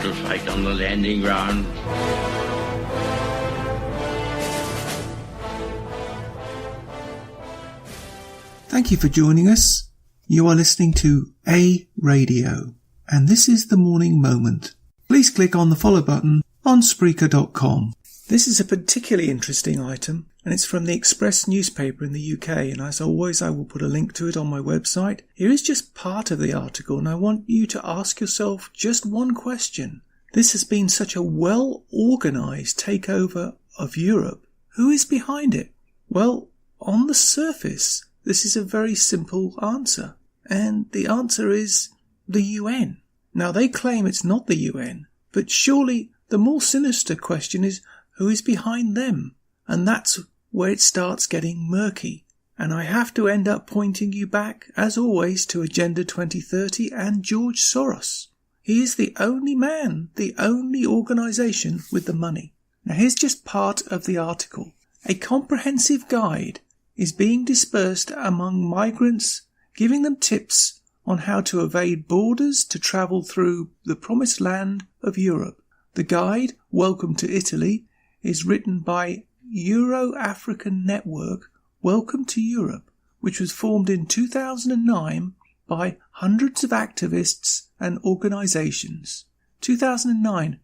to fight on the landing ground. Thank you for joining us. You are listening to A Radio, and this is The Morning Moment. Please click on the follow button on Spreaker.com. This is a particularly interesting item, and it's from the Express newspaper in the UK, and as always I will put a link to it on my website. Here is just part of the article, and I want you to ask yourself just one question. This has been such a well-organised takeover of Europe. Who is behind it? Well, on the surface, this is a very simple answer, and the answer is the UN. Now, they claim it's not the UN, but surely the more sinister question is who is behind them, and that's where it starts getting murky. And I have to end up pointing you back, as always, to Agenda 2030 and George Soros. He is the only man, the only organisation with the money. Now, here's just part of the article. A comprehensive guide is being dispersed among migrants, giving them tips on how to evade borders to travel through the promised land of Europe. The guide, Welcome to Italy, is written by Euro-African Network Welcome to Europe, which was formed in 2009 by hundreds of activists and organisations. 2009.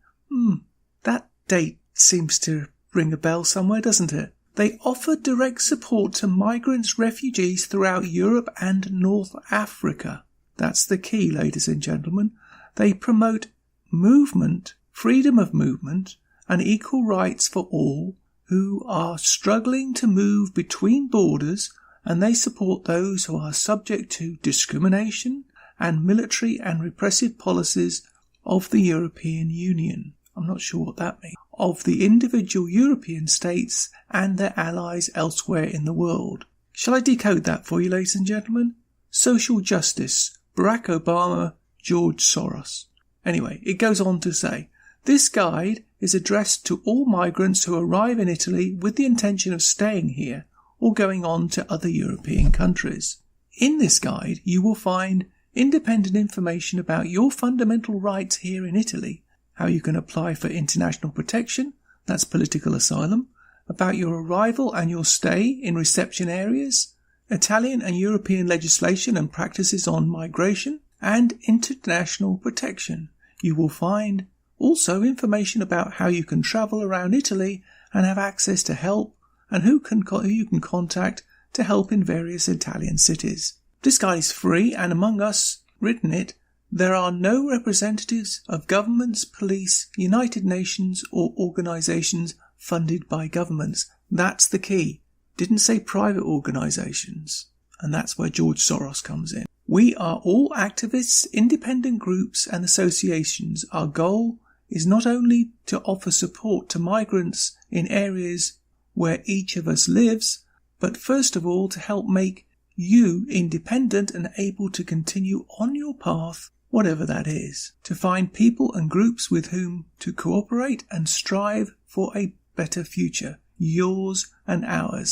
That date seems to ring a bell somewhere, doesn't it? They offer direct support to migrants, refugees throughout Europe and North Africa. That's the key, ladies and gentlemen. They promote movement, freedom of movement, and equal rights for all who are struggling to move between borders, and they support those who are subject to discrimination and military and repressive policies of the European Union. I'm not sure what that means. Of the individual European states and their allies elsewhere in the world. Shall I decode that for you, ladies and gentlemen? Social justice, Barack Obama, George Soros. Anyway, it goes on to say, this guide is addressed to all migrants who arrive in Italy with the intention of staying here or going on to other European countries. In this guide, you will find independent information about your fundamental rights here in Italy, how you can apply for international protection, that's political asylum, about your arrival and your stay in reception areas, Italian and European legislation and practices on migration, and international protection. You will find also information about how you can travel around Italy and have access to help, and who you can contact to help in various Italian cities. This guide is free, and among us written it, there are no representatives of governments, police, United Nations or organisations funded by governments. That's the key. Didn't say private organisations. And that's where George Soros comes in. We are all activists, independent groups and associations. Our goal is not only to offer support to migrants in areas where each of us lives, but first of all to help make you independent and able to continue on your path, whatever that is, to find people and groups with whom to cooperate and strive for a better future, yours and our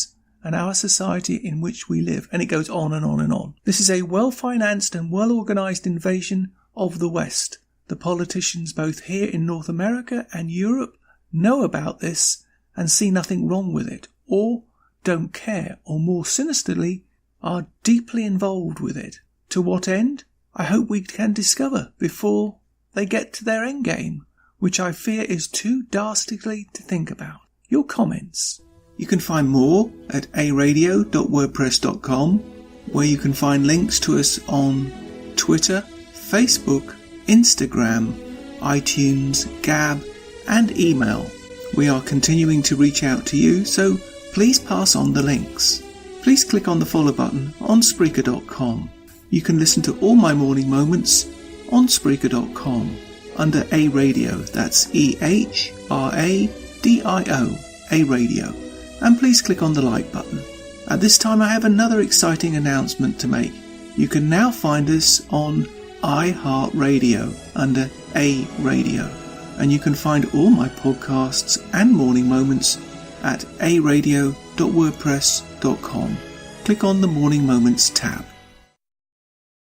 society in which we live. And it goes on and on and on. This is a well-financed and well-organised invasion of the West. The politicians both here in North America and Europe know about this and see nothing wrong with it, or don't care, or more sinisterly, are deeply involved with it. To what end? I hope we can discover before they get to their endgame, which I fear is too dastardly to think about. Your comments. You can find more at aradio.wordpress.com, where you can find links to us on Twitter, Facebook, Instagram, iTunes, Gab, and email. We are continuing to reach out to you, so please pass on the links. Please click on the follow button on Spreaker.com. You can listen to all my morning moments on Spreaker.com under A Radio, that's EHRADIO, A Radio. And please click on the like button. At this time I have another exciting announcement to make. You can now find us on iHeartRadio under A Radio. And you can find all my podcasts and morning moments at aradio.wordpress.com. Click on the Morning Moments tab.